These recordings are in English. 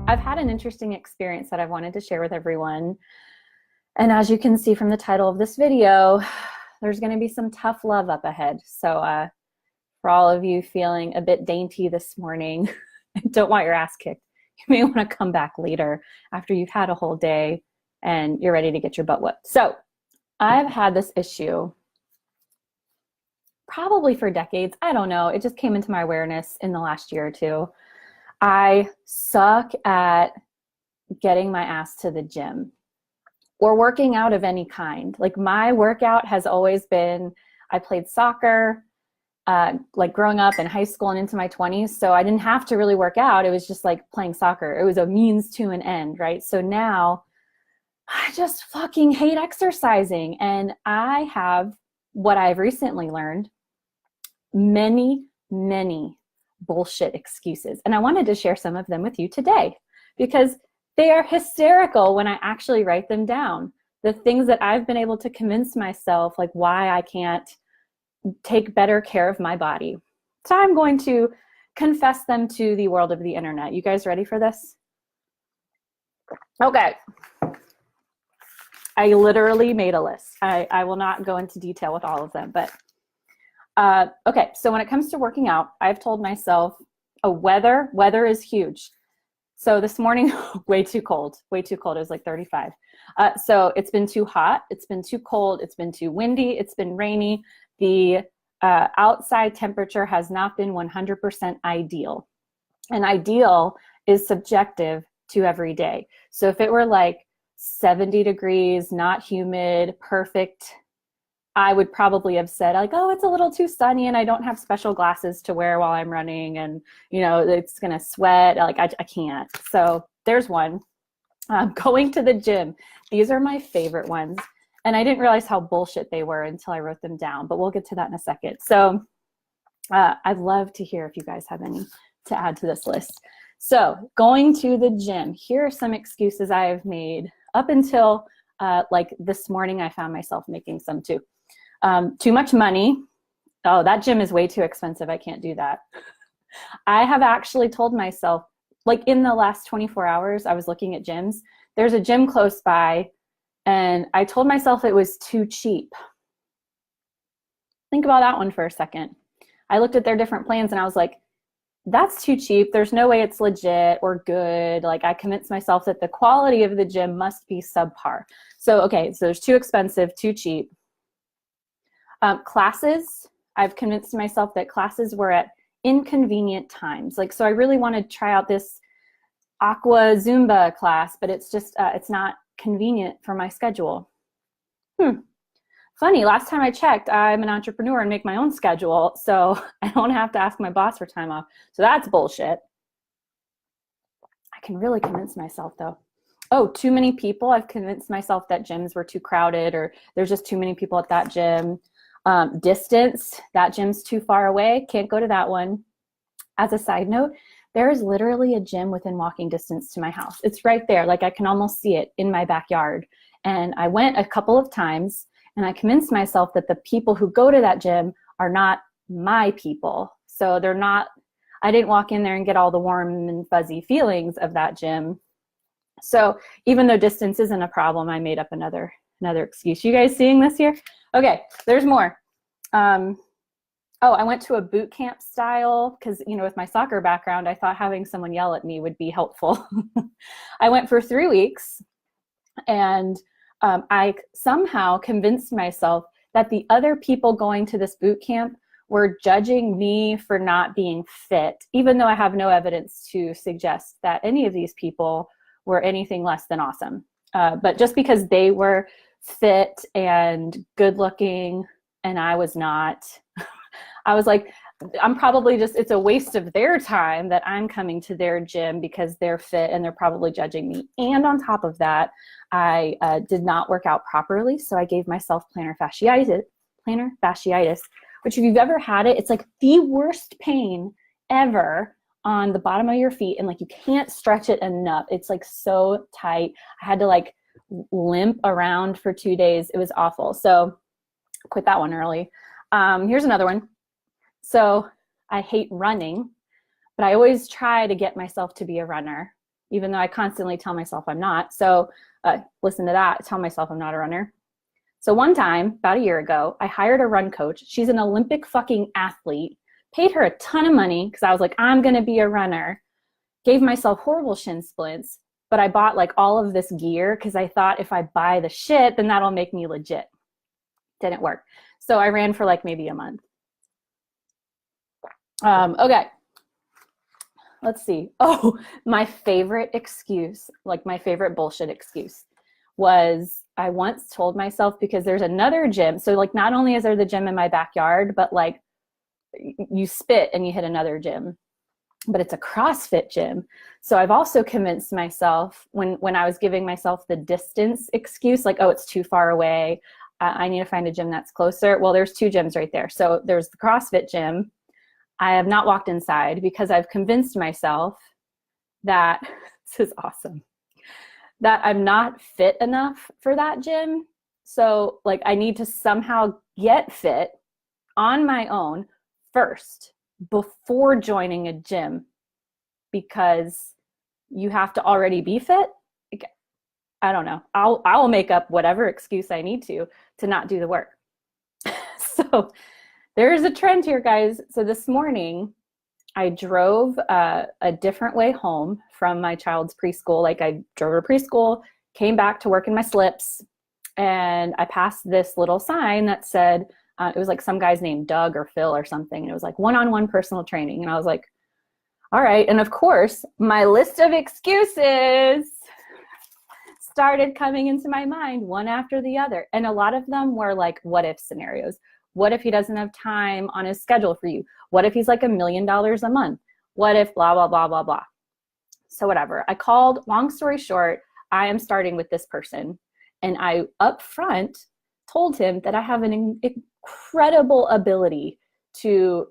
I've had an interesting experience that I've wanted to share with everyone. And as you can see from the title of this video, there's going to be some tough love up ahead. So for all of you feeling a bit dainty this morning, don't want your ass kicked, you may want to come back later after you've had a whole day and you're ready to get your butt whipped. So I've had this issue probably for decades. I don't know. It just came into my awareness in the last year or two. I suck at getting my ass to the gym or working out of any kind. Like my workout has always been, I played soccer, like growing up in high school and into my 20s. So I didn't have to really work out. It was just like playing soccer. It was a means to an end, right? So now I just fucking hate exercising. And I have what I've recently learned, many bullshit excuses. And I wanted to share some of them with you today because they are hysterical when I actually write them down. The things that I've been able to convince myself, like why I can't take better care of my body. So I'm going to confess them to the world of the internet. You guys ready for this? Okay. I literally made a list. I will not go into detail with all of them, but okay. So when it comes to working out, I've told myself, weather is huge. So this morning, way too cold. It was like 35. So it's been too hot. It's been too cold. It's been too windy. It's been rainy. The outside temperature has not been 100% ideal. And ideal is subjective to every day. So if it were like 70 degrees, not humid, perfect, I would probably have said like, oh, it's a little too sunny and I don't have special glasses to wear while I'm running and, you know, it's going to sweat. Like I can't. So there's one. Going to the gym. These are my favorite ones. And I didn't realize how bullshit they were until I wrote them down, but we'll get to that in a second. So I'd love to hear if you guys have any to add to this list. So going to the gym, here are some excuses I have made up until like this morning. I found myself making some too. Too much money. Oh, that gym is way too expensive. I can't do that. I have actually told myself, like in the last 24 hours, I was looking at gyms. There's a gym close by, and I told myself it was too cheap. Think about that one for a second. I looked at their different plans and I was like, that's too cheap. There's no way it's legit or good. Like I convinced myself that the quality of the gym must be subpar. So, okay, so there's too expensive, too cheap. Classes, I've convinced myself that classes were at inconvenient times. Like, so I really want to try out this aqua Zumba class, but it's just, it's not convenient for my schedule. Funny, last time I checked, I'm an entrepreneur and make my own schedule, so I don't have to ask my boss for time off. So that's bullshit. I can really convince myself though. Oh, too many people. I've convinced myself that gyms were too crowded or there's just too many people at that gym. Distance, that gym's too far away. Can't go to that one. As a side note, there is literally a gym within walking distance to my house. It's right there. Like I can almost see it in my backyard. And I went a couple of times and I convinced myself that the people who go to that gym are not my people. So they're not, I didn't walk in there and get all the warm and fuzzy feelings of that gym. So even though distance isn't a problem, I made up another excuse. You guys seeing this here? Okay, there's more. Oh, I went to a boot camp style because, you know, with my soccer background, I thought having someone yell at me would be helpful. I went for 3 weeks and I somehow convinced myself that the other people going to this boot camp were judging me for not being fit, even though I have no evidence to suggest that any of these people were anything less than awesome. But just because they were fit and good looking and I was not, I was like, I'm probably just, it's a waste of their time that I'm coming to their gym because they're fit and they're probably judging me. And on top of that, I did not work out properly. So I gave myself plantar fasciitis, which if you've ever had it, it's like the worst pain ever on the bottom of your feet. And like, you can't stretch it enough. It's like so tight. I had to like limp around for 2 days. It was awful. So quit that one early. Here's another one. So I hate running, but I always try to get myself to be a runner. even though I constantly tell myself I'm not. So listen to that, tell myself I'm not a runner. So one time, about a year ago, I hired a run coach. She's an Olympic fucking athlete, paid her a ton of money because I was like, I'm going to be a runner. Gave myself horrible shin splints, but I bought like all of this gear because I thought if I buy the shit, then that'll make me legit. Didn't work. So I ran for like maybe a month. Okay. Let's see. Oh, my favorite excuse, like my favorite bullshit excuse was I once told myself, because there's another gym. So like not only is there the gym in my backyard, but like you spit and you hit another gym, but it's a CrossFit gym. So I've also convinced myself when I was giving myself the distance excuse, like, oh, it's too far away. I need to find a gym that's closer. Well, there's 2 gyms right there. So there's the CrossFit gym. I have not walked inside because I've convinced myself that, this is awesome, that I'm not fit enough for that gym. So like I need to somehow get fit on my own first before joining a gym, because you have to already be fit. I don't know. I'll make up whatever excuse I need to not do the work. So there's a trend here, guys. So this morning I drove a different way home from my child's preschool. Like I drove her to preschool, came back to work in my slips, and I passed this little sign that said, it was like some guy's name, Doug or Phil or something. And it was like one-on-one personal training. And I was like, all right. And of course, my list of excuses started coming into my mind one after the other. And a lot of them were like, what if scenarios? What if he doesn't have time on his schedule for you? What if he's like $1 million a month? What if blah, blah, blah, blah, blah. So whatever. I called, long story short, I am starting with this person. And I up front told him that I have an incredible ability to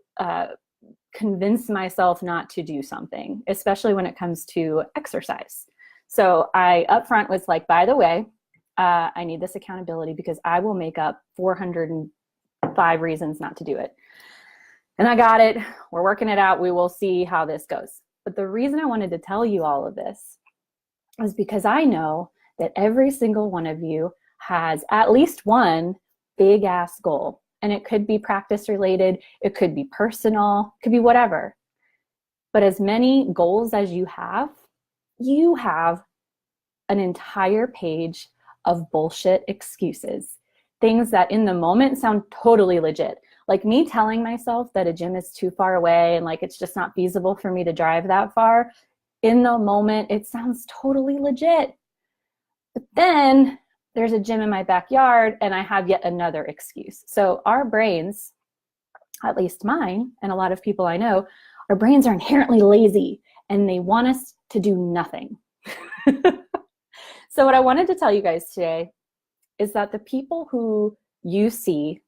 convince myself not to do something, especially when it comes to exercise. So I up front was like, by the way, I need this accountability because I will make up 405 reasons not to do it. And I got it. We're working it out. We will see how this goes. But the reason I wanted to tell you all of this is because I know that every single one of you has at least one big ass goal. And it could be practice related. It could be personal. It could be whatever. But as many goals as you have an entire page of bullshit excuses. Things that in the moment sound totally legit. Like me telling myself that a gym is too far away and like it's just not feasible for me to drive that far. In the moment, it sounds totally legit. But then there's a gym in my backyard and I have yet another excuse. So our brains, at least mine and a lot of people I know, our brains are inherently lazy and they want us to do nothing. So what I wanted to tell you guys today is that the people who you see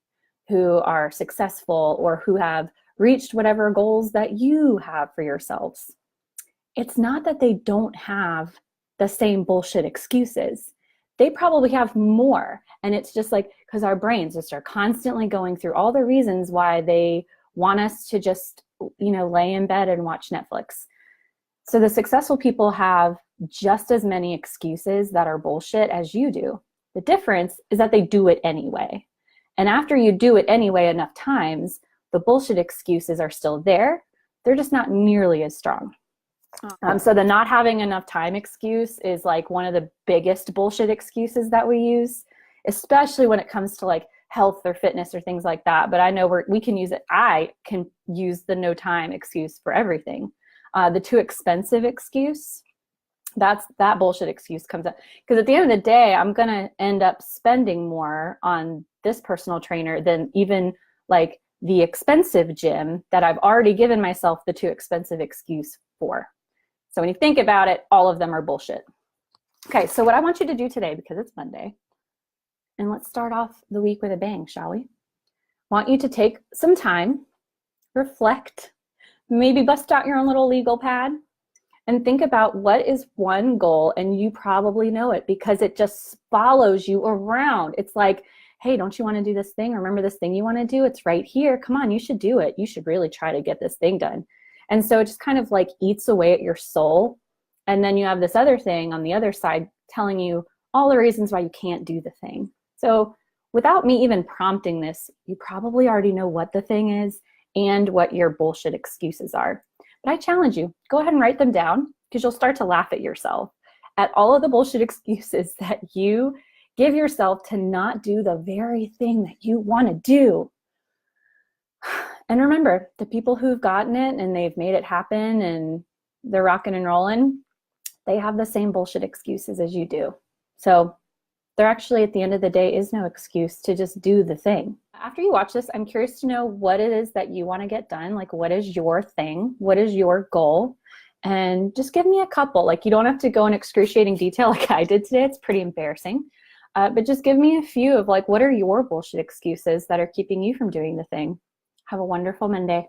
who are successful or who have reached whatever goals that you have for yourselves, it's not that they don't have the same bullshit excuses. They probably have more. And it's just like, because our brains just are constantly going through all the reasons why they want us to just, lay in bed and watch Netflix. So the successful people have just as many excuses that are bullshit as you do. The difference is that they do it anyway. And after you do it anyway enough times, the bullshit excuses are still there. They're just not nearly as strong. So the not having enough time excuse is like one of the biggest bullshit excuses that we use, especially when it comes to like health or fitness or things like that. But I know we can use it. I can use the no time excuse for everything. The too expensive excuse, that bullshit excuse comes up. Because at the end of the day, I'm going to end up spending more on this personal trainer than even like the expensive gym that I've already given myself the too expensive excuse for. So when you think about it, all of them are bullshit. Okay, so what I want you to do today, because it's Monday, and let's start off the week with a bang, shall we? I want you to take some time, reflect, maybe bust out your own little legal pad, and think about what is one goal, and you probably know it because it just follows you around. It's like, hey, don't you want to do this thing? Remember this thing you want to do? It's right here. Come on, you should do it. You should really try to get this thing done. And so it just kind of like eats away at your soul And then you have this other thing on the other side telling you all the reasons why you can't do the thing. So without me even prompting this, you probably already know what the thing is and what your bullshit excuses are. But I challenge you, go ahead and write them down, because you'll start to laugh at yourself, at all of the bullshit excuses that you give yourself to not do the very thing that you want to do. And remember, the people who've gotten it and they've made it happen and they're rocking and rolling, they have the same bullshit excuses as you do. So there actually, at the end of the day, is no excuse to just do the thing. After you watch this, I'm curious to know what it is that you want to get done. Like, what is your thing? What is your goal? And just give me a couple. Like, you don't have to go in excruciating detail like I did today. It's pretty embarrassing. But just give me a few of, like, what are your bullshit excuses that are keeping you from doing the thing? Have a wonderful Monday.